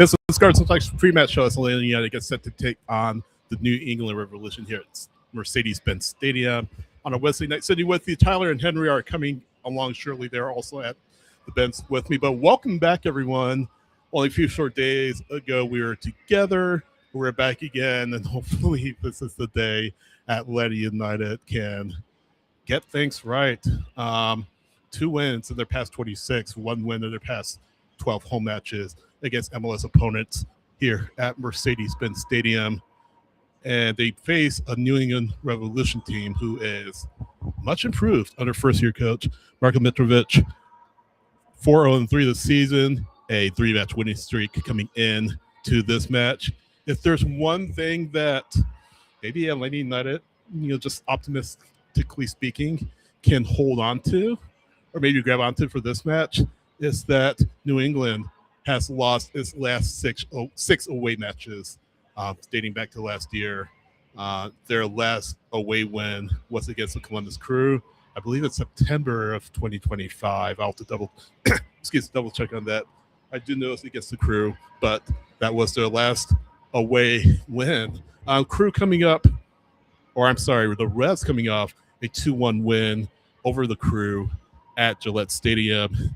It's the Scarves Prematch show. Atlanta United gets set to take on the New England Revolution here at Mercedes-Benz Stadium on a Wednesday night. Sitting with you, Tyler and Henry are coming along shortly. They're also at the bench with me. But welcome back, everyone. Only a few short days ago, we were together. We're back again, and hopefully this is the day Atlanta United can get things right. 2 wins in their past 26, 1 win in their past 12 home matches against MLS opponents here at Mercedes-Benz Stadium. And they face a New England Revolution team who is much improved under first-year coach Marko Mitrovic. 4-0-3 this season, a 3-match winning streak coming in to this match. If there's one thing that maybe Atlanta United, just optimistically speaking, can hold on to, or maybe grab onto for this match, is that New England has lost its last six away matches, dating back to last year. Their last away win was against the Columbus Crew. I believe it's September of 2025. I'll have to double check on that. I do know it's against the Crew, but that was their last away win. Crew coming up, the Reds coming off a 2-1 win over the Crew at Gillette Stadium.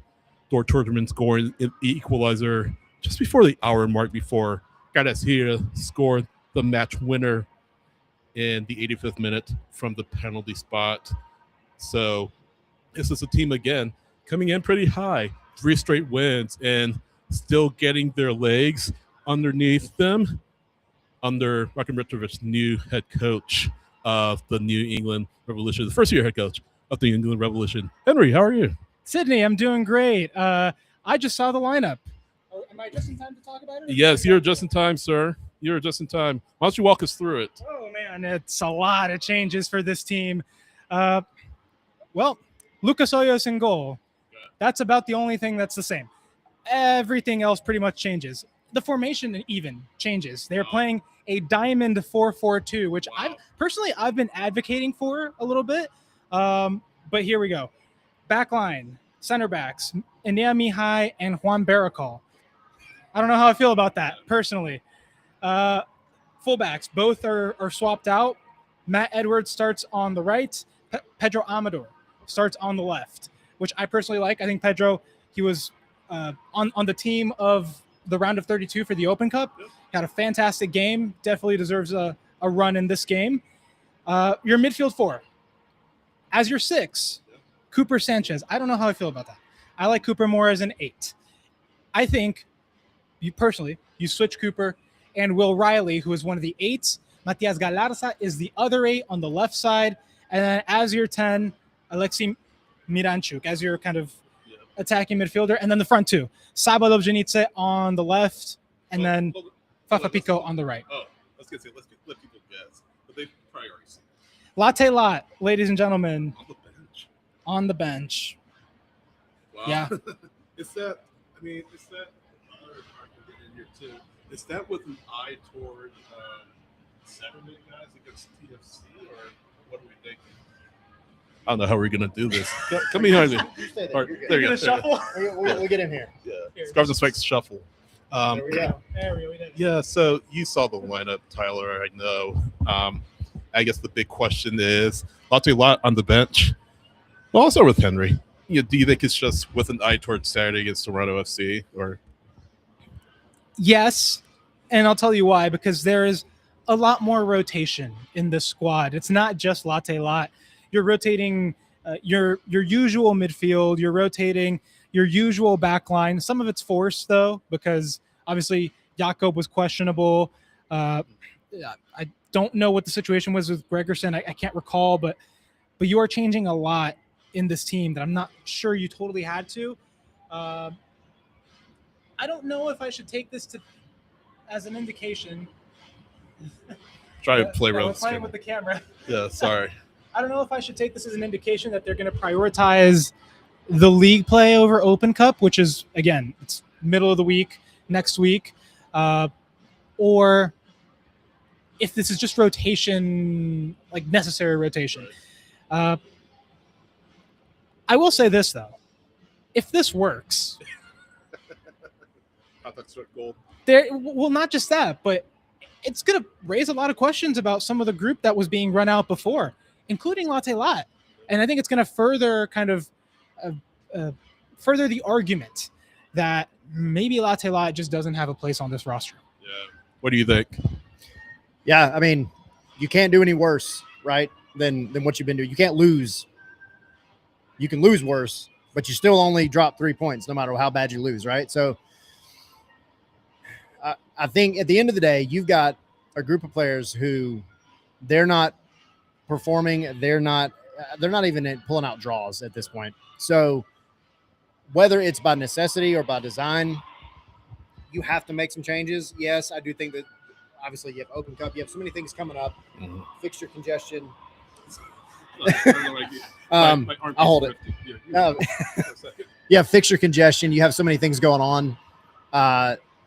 Thor Torgerman scoring an equalizer just before the hour mark before Garcia scored the match winner in the 85th minute from the penalty spot. So this is a team, again, coming in pretty high, 3 straight wins, and still getting their legs underneath them under Marko Mitrovic's new head coach of the New England Revolution, the first-year head coach of the New England Revolution. Henry, how are you? Sydney, I'm doing great. I just saw the lineup. Am I just in time to talk about it? Yes, you're just in time, sir. You're just in time. Why don't you walk us through it? Oh, man, it's a lot of changes for this team. Well, Lucas Hoyos in goal. That's about the only thing that's the same. Everything else pretty much changes. The formation even changes. They're playing a diamond 4-4-2, which I've been advocating for a little bit. But here we go. Backline, center backs, Enea Mihai and Juan Baracol. I don't know how I feel about that, personally. Fullbacks, both are swapped out. Matt Edwards starts on the right. Pedro Amador starts on the left, which I personally like. I think Pedro, he was on the team of the round of 32 for the Open Cup. Had a fantastic game. Definitely deserves a run in this game. Your midfield 4. As your 6, Cooper Sanchez. I don't know how I feel about that. I like Cooper more as an 8. I think, you switch Cooper and Will Riley, who is one of the 8s. Matias Galarza is the other 8 on the left side. And then as your 10, Alexei Miranchuk as your kind of attacking midfielder. And then the front 2, Saba Lovjanice on the left, and then Fafa Pico on the right. Oh, let's let people guess. But they probably already seen it. Latte Lot, ladies and gentlemen. On the bench. Wow. Yeah. Is that another market in here too? Is that with an eye toward Saturday guys against TFC, or what are we thinking? I don't know how we're going to do this. Come behind me. Right, there you go. Shuffle? We'll get in here. Yeah. Scarves and Spikes shuffle. There we go. Yeah, so you saw the lineup, Tyler, I know. I guess the big question is, Latte Lot on the bench. Well, I'll start with Henry. Do you think it's just with an eye towards Saturday against Toronto FC? Or Yes, and I'll tell you why. Because there is a lot more rotation in this squad. It's not just Latte Lot. You're rotating your usual midfield. You're rotating your usual back line. Some of it's forced, though, because obviously Jakob was questionable. I don't know what the situation was with Gregerson. I can't recall, but you are changing a lot in this team that I'm not sure you totally had to. I don't know if I should take this as an indication. try to play around we're playing with the camera. Yeah, sorry. I don't know if I should take this as an indication that they're going to prioritize the league play over Open Cup, which is, again, it's middle of the week, next week, or if this is just rotation, like necessary rotation. I will say this, though. If this works, Hot dog strip gold. Well, not just that, but it's going to raise a lot of questions about some of the group that was being run out before, including Latte Lat. And I think it's going to further kind of further the argument that maybe Latte Lat just doesn't have a place on this roster. Yeah. What do you think? Yeah, I mean, you can't do any worse, right, than what you've been doing. You can't lose. You can lose worse, but you still only drop 3 points no matter how bad you lose, right? So I think at the end of the day, you've got a group of players who they're not performing. They're not even pulling out draws at this point. So whether it's by necessity or by design, you have to make some changes. Yes, I do think that obviously you have Open Cup. You have so many things coming up. Mm-hmm. Fixture congestion. I'll hold it. Yeah, fixture congestion. You have so many things going on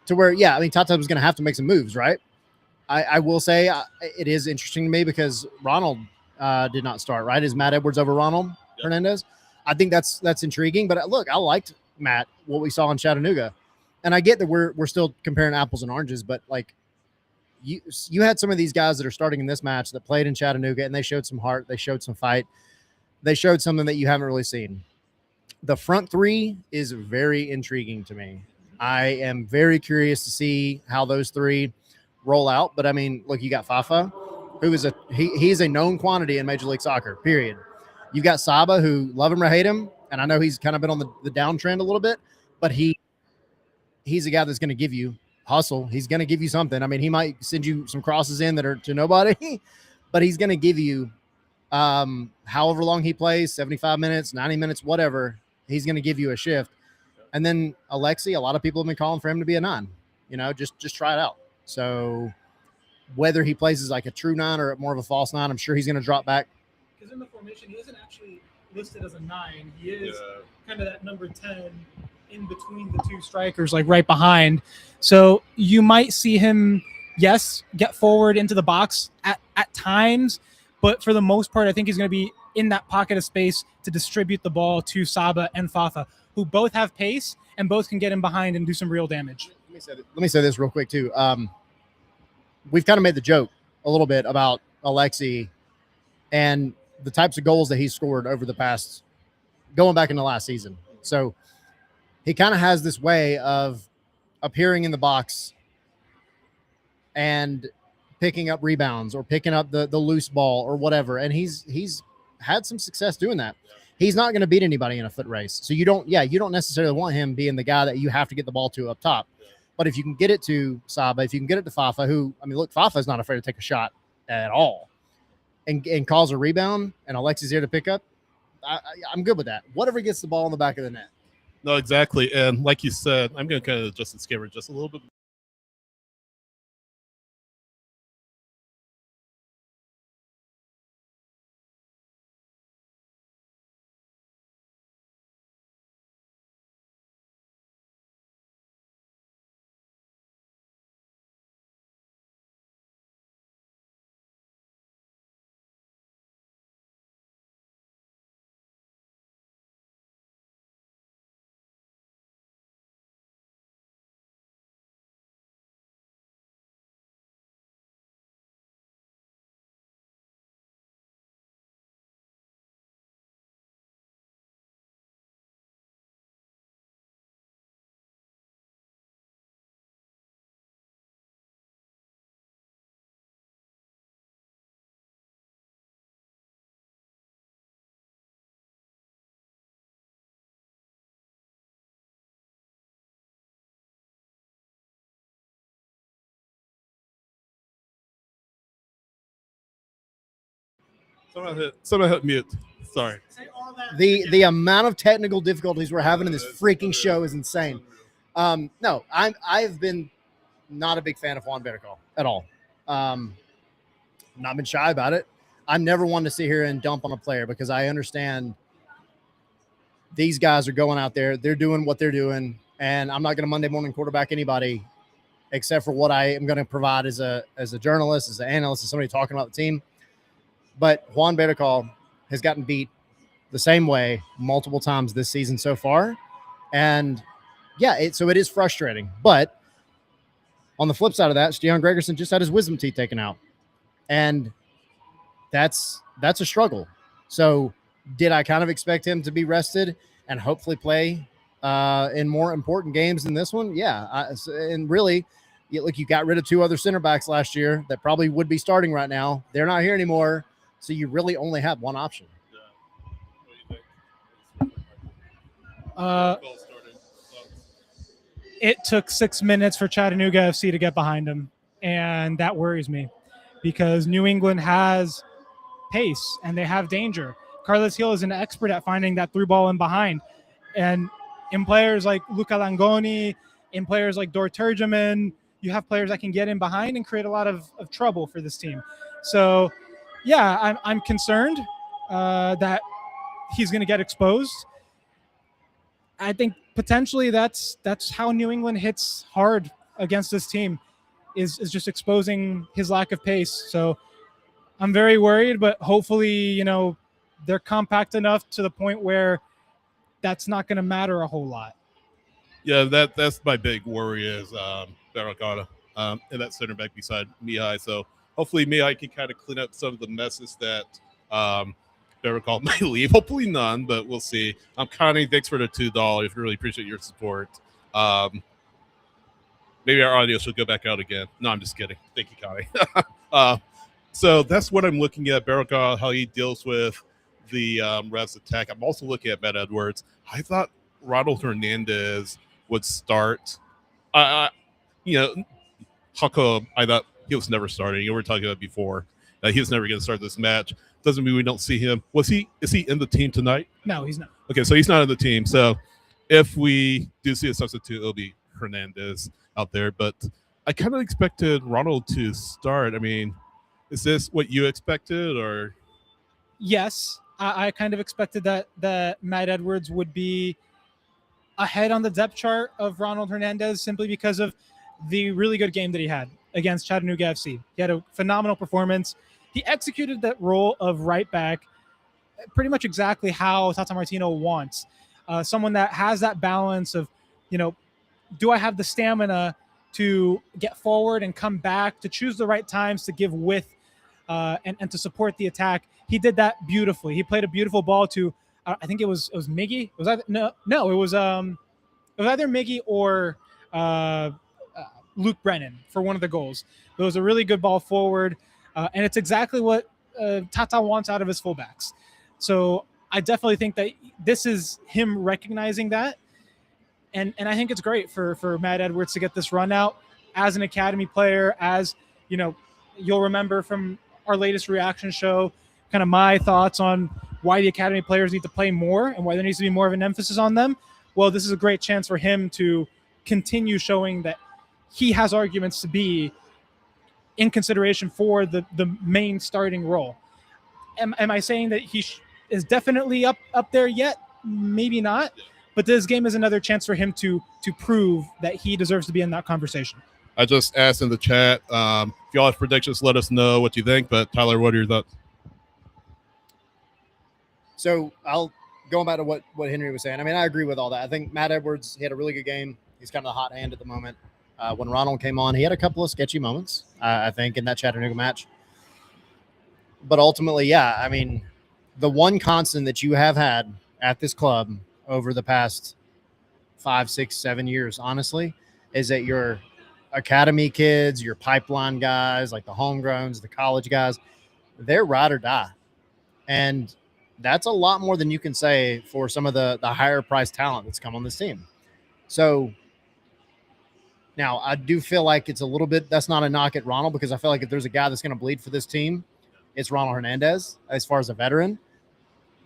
to where, yeah, I mean, Tata was going to have to make some moves, right? I will say it is interesting to me because Ronald did not start, right? Is Matt Edwards over Ronald Hernandez? I think that's intriguing. But look, I liked Matt, what we saw in Chattanooga. And I get that we're still comparing apples and oranges, but like you had some of these guys that are starting in this match that played in Chattanooga, and they showed some heart. They showed some fight. They showed something that you haven't really seen. The front three is very intriguing to me. I am very curious to see how those three roll out. But I mean, look, you got Fafa, who is he's a known quantity in Major League Soccer, period. You've got Saba, who love him or hate him, and I know he's kind of been on the downtrend a little bit, but he's a guy that's going to give you hustle. He's going to give you something. I mean, he might send you some crosses in that are to nobody, but he's going to give you however long he plays, 75 minutes, 90 minutes, whatever, he's going to give you a shift. And then Alexi, a lot of people have been calling for him to be a 9, just try it out. So whether he plays as like a true 9 or more of a false 9, I'm sure he's going to drop back. Because in the formation, he isn't actually listed as a 9. He is kind of that number 10 in between the two strikers, like right behind. So you might see him, yes, get forward into the box at times, but for the most part, I think he's going to be in that pocket of space to distribute the ball to Saba and Fafa, who both have pace and both can get in behind and do some real damage. Let me say this real quick too. We've kind of made the joke a little bit about Alexi and the types of goals that he scored over the past, going back into last season. So he kind of has this way of appearing in the box and picking up rebounds or picking up the loose ball or whatever. And he's had some success doing that. He's not going to beat anybody in a foot race. So you don't necessarily want him being the guy that you have to get the ball to up top. But if you can get it to Saba, if you can get it to Fafa, Fafa is not afraid to take a shot at all and cause a rebound, and Alexi's here to pick up, I'm good with that. Whatever gets the ball in the back of the net. No, exactly. And like you said, I'm going to kind of adjust the scammer just a little bit. Someone hit mute. Sorry. The amount of technical difficulties we're having in this freaking show is insane. No, I've been not a big fan of Juan Berrical at all. Not been shy about it. I'm never one to sit here and dump on a player because I understand these guys are going out there. They're doing what they're doing, and I'm not going to Monday morning quarterback anybody except for what I am going to provide as a journalist, as an analyst, as somebody talking about the team. But Juan Berrical has gotten beat the same way multiple times this season so far. And yeah, so it is frustrating. But on the flip side of that, Steon Gregerson just had his wisdom teeth taken out. And that's a struggle. So did I kind of expect him to be rested and hopefully play in more important games than this one? Yeah. And really, look, you got rid of 2 other center backs last year that probably would be starting right now. They're not here anymore. So you really only have one option. It took 6 minutes for Chattanooga FC to get behind him, and that worries me because New England has pace and they have danger. Carlos Hill is an expert at finding that through ball in behind, and in players like Luca Langoni, in players like Dor Turgeman, you have players that can get in behind and create a lot of trouble for this team. So, yeah, I'm concerned that he's going to get exposed. I think potentially that's how New England hits hard against this team is just exposing his lack of pace. So I'm very worried, but hopefully, they're compact enough to the point where that's not going to matter a whole lot. Yeah, that's my big worry is Barragata and that center back beside Mihai. So hopefully Mihai can kind of clean up some of the messes that Barragata may leave. Hopefully none, but we'll see. Connie, thanks for the $2. Really appreciate your support. Maybe our audio should go back out again. No, I'm just kidding. Thank you, Connie. So that's what I'm looking at, Barragata, how he deals with the Revs attack. I'm also looking at Matt Edwards. I thought Ronald Hernandez would start. How come I thought he was never starting? You were talking about before. He was never going to start this match. Doesn't mean we don't see him. Is he in the team tonight? No, he's not. Okay, so he's not in the team. So if we do see a substitute, it'll be Hernandez out there. But I kind of expected Ronald to start. I mean, is this what you expected, or? Yes, I kind of expected that Matt Edwards would be ahead on the depth chart of Ronald Hernandez simply because of the really good game that he had against Chattanooga FC. He had a phenomenal performance. He executed that role of right back pretty much exactly how Tata Martino wants. Someone that has that balance of, do I have the stamina to get forward and come back, to choose the right times to give width and to support the attack. He did that beautifully. He played a beautiful ball to, I think it was Miggy. It was either, no, it was either Miggy or Luke Brennan for one of the goals. It was a really good ball forward, and it's exactly what Tata wants out of his fullbacks. So I definitely think that this is him recognizing that, and I think it's great for Matt Edwards to get this run out as an academy player. As you'll remember from our latest reaction show, kind of my thoughts on why the academy players need to play more and why there needs to be more of an emphasis on them. Well, this is a great chance for him to continue showing that he has arguments to be in consideration for the main starting role. Am I saying that he is definitely up there yet? Maybe not. But this game is another chance for him to prove that he deserves to be in that conversation. I just asked in the chat. If y'all have predictions, let us know what you think. But Tyler, what are your thoughts? So going back to what Henry was saying. I mean, I agree with all that. I think Matt Edwards, he had a really good game. He's kind of the hot hand at the moment. When Ronald came on, he had a couple of sketchy moments, I think, in that Chattanooga match. But ultimately, yeah, I mean, the one constant that you have had at this club over the past 5, 6, 7 years, honestly, is that your academy kids, your pipeline guys, like the homegrowns, the college guys, they're ride or die. And that's a lot more than you can say for some of the higher priced talent that's come on this team. So now I do feel like it's a little bit, that's not a knock at Ronald, because I feel like if there's a guy that's going to bleed for this team, it's Ronald Hernandez as far as a veteran.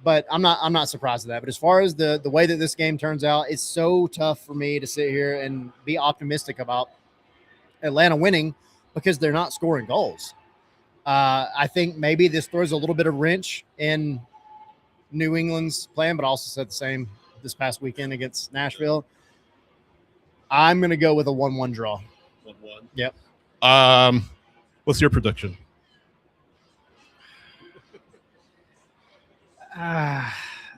But I'm not surprised at that. But as far as the way that this game turns out, it's so tough for me to sit here and be optimistic about Atlanta winning because they're not scoring goals. I think maybe this throws a little bit of wrench in New England's plan, but I also said the same this past weekend against Nashville. I'm going to go with a 1-1 draw. 1-1. Yep. What's your prediction?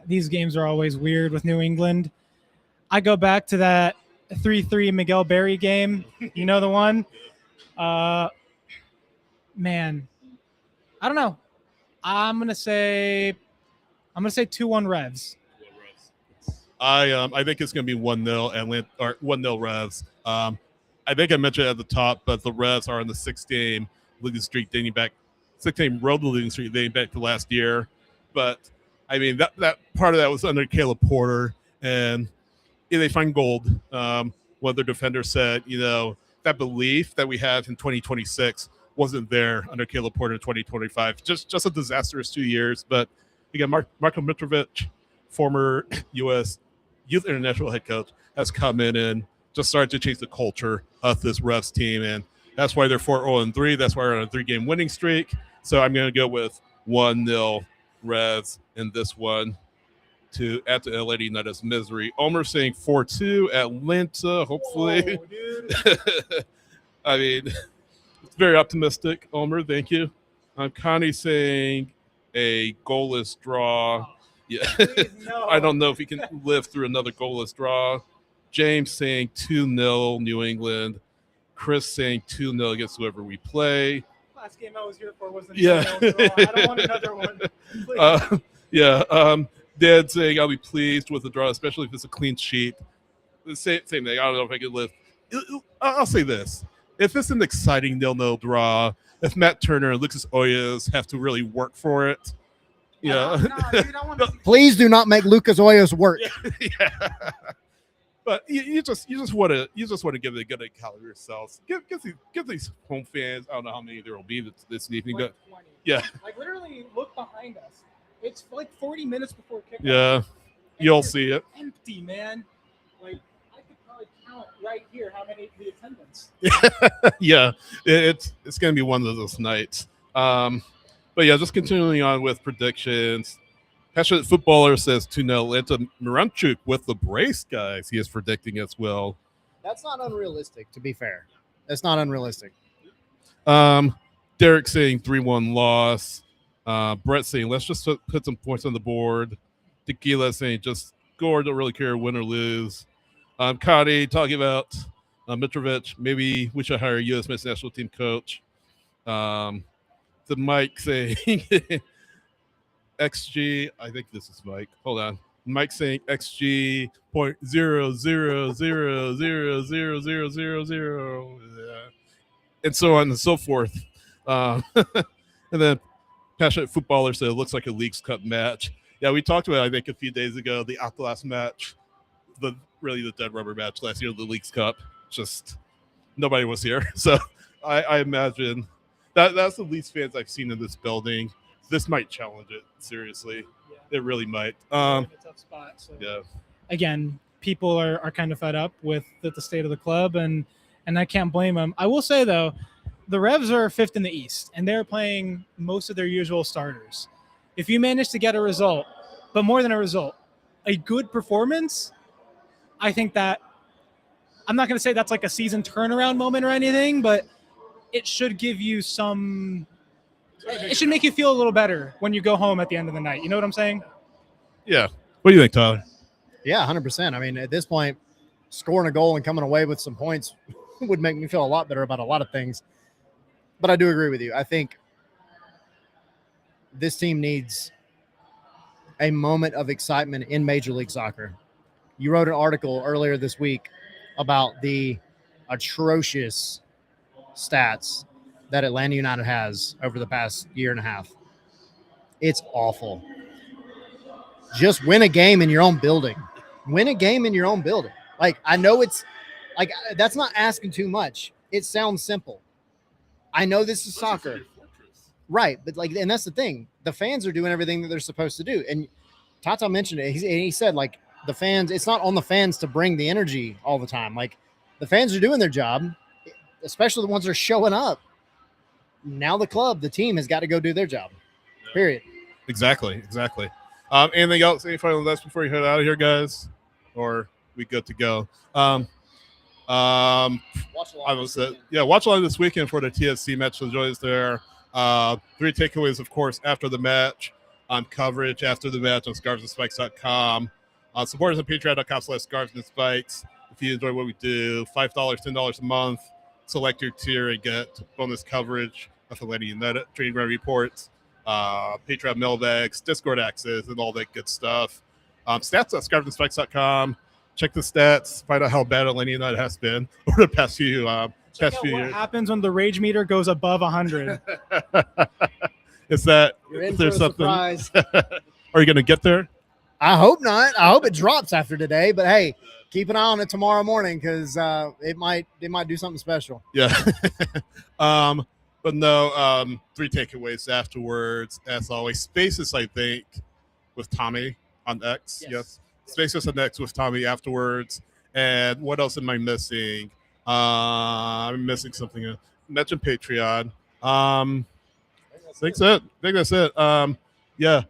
These games are always weird with New England. I go back to that 3-3 Miguel Berry game. You know the one? Man, I don't know. I'm gonna say 2-1 Revs. I think it's going to be 1-0 Atlanta or 1-0 Revs. I think I mentioned it at the top, but the Revs are on the 6-game losing streak dating back, 6-game road losing streak dating back to last year. But I mean that part of that was under Caleb Porter, and they find gold. One of their defenders said, that belief that we have in 2026 wasn't there under Caleb Porter in 2025. Just a disastrous 2 years. But again, Marko Mitrovic, former U.S. Youth International head coach, has come in and just started to change the culture of this Revs team. And that's why they're 4-0-3. That's why they're on a 3-game winning streak. So I'm going to go with 1-0 Revs in this one to add to LA United's misery. Omer saying 4-2 Atlanta, hopefully. Whoa, I mean, it's very optimistic, Omer. Thank you. Connie saying a goalless draw. Yeah, Please, no. I don't know if he can live through another goalless draw. James saying 2-0 New England. Chris saying 2-0 against whoever we play. Last game I was here for was a Yeah. 2-0 draw. I don't want another one. Please. Dad saying I'll be pleased with the draw, especially if it's a clean sheet. The same thing. I don't know if I could live. I'll say this. If it's an exciting 0-0 draw, if Matt Turner and Lucas Oyas have to really work for it, No, dude, I want to see Please do not make Lucas Oyos work. yeah. But you just want to give it a good account of yourselves. Give these home fans. I don't know how many there will be this evening, like but 20. yeah, Like literally, look behind us. It's like 40 minutes before kickoff. yeah, And you'll it's see it. empty, man. Like I could probably count right here how many the attendance. Yeah, it's going to be one of those nights. But yeah, just continuing on with predictions. Passionate Footballer says 2-0 Atlanta. Miranchuk with the brace, guys. He is predicting as well. That's not unrealistic, to be fair. That's not unrealistic. Derek saying 3-1 loss. Brett saying, let's just put some points on the board. Tequila saying, just score, don't really care, win or lose. Connie talking about Mitrovic. Maybe we should hire a U.S. men's national team coach. The Mike saying XG. I think this is Mike. Hold on. Mike saying XG 0.00000000, and so on and so forth. And then Passionate Footballer said it looks like a Leagues Cup match. Yeah, we talked about it, I think, a few days ago, the Atlas match, the dead rubber match last year, the Leagues Cup. Just nobody was here. So I imagine that's the least fans I've seen in this building. This might challenge it, seriously. Yeah. It really might. We're in a tough spot. So. Yeah. Again, people are kind of fed up with the state of the club, and I can't blame them. I will say, though, the Revs are 5th in the East, and they're playing most of their usual starters. If you manage to get a result, but more than a result, a good performance, I think that I'm not going to say that's like a season turnaround moment or anything, but it should give you some – it should make you feel a little better when you go home at the end of the night. You know what I'm saying? Yeah. What do you think, Tyler? Yeah, 100%. I mean, at this point, scoring a goal and coming away with some points would make me feel a lot better about a lot of things. But I do agree with you. I think this team needs a moment of excitement in Major League Soccer. You wrote an article earlier this week about the atrocious stats that Atlanta United has over the past year and a half. It's awful. Just win a game in your own building. Win a game in your own building. Like, I know it's like, that's not asking too much. It sounds simple. I know this is soccer. Right. But like, and that's the thing. The fans are doing everything that they're supposed to do. And Tata mentioned it. He said, like, the fans, it's not on the fans to bring the energy all the time. Like, the fans are doing their job, especially the ones that are showing up. Now the club, the team has got to go do their job. Period. Exactly. Anything else? Any final thoughts before you head out of here, guys? Or we good to go? Watch I was watch along this weekend for the TSC match. So enjoy us there. 3 takeaways, of course, after the match, on coverage after the match on scarvesandspikes.com. Support us on patreon.com/scarvesandspikes. if you enjoy what we do, $5, $10 a month, select your tier and get bonus coverage of Atlanta United training ground reports, Patreon mailbags, Discord access, and all that good stuff. Stats at scarvesandspikes.com. Check the stats. Find out how bad Atlanta United has been over the past few Check out what years. happens when the rage meter goes above 100. Is there something? Surprise. Are you going to get there? I hope not. I hope it drops after today. But hey, keep an eye on it tomorrow morning because it might do something special. Yeah. But no, 3 takeaways afterwards. As always, Spaces, I think, with Tommy on X. Yes. Spaces on X with Tommy afterwards. And what else am I missing? I'm missing something. Mention Patreon. I think that's it. Yeah.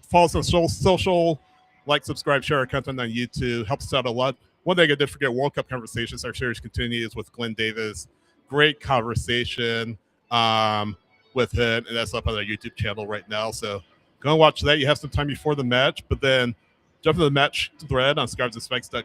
Follow us on social. Like, subscribe, share our content on YouTube. Helps us out a lot. One thing I did forget, World Cup Conversations. Our series continues with Glenn Davis. Great conversation with him, and that's up on our YouTube channel right now. So go and watch that. You have some time before the match, but then jump to the match thread on scarvesandspikes.com.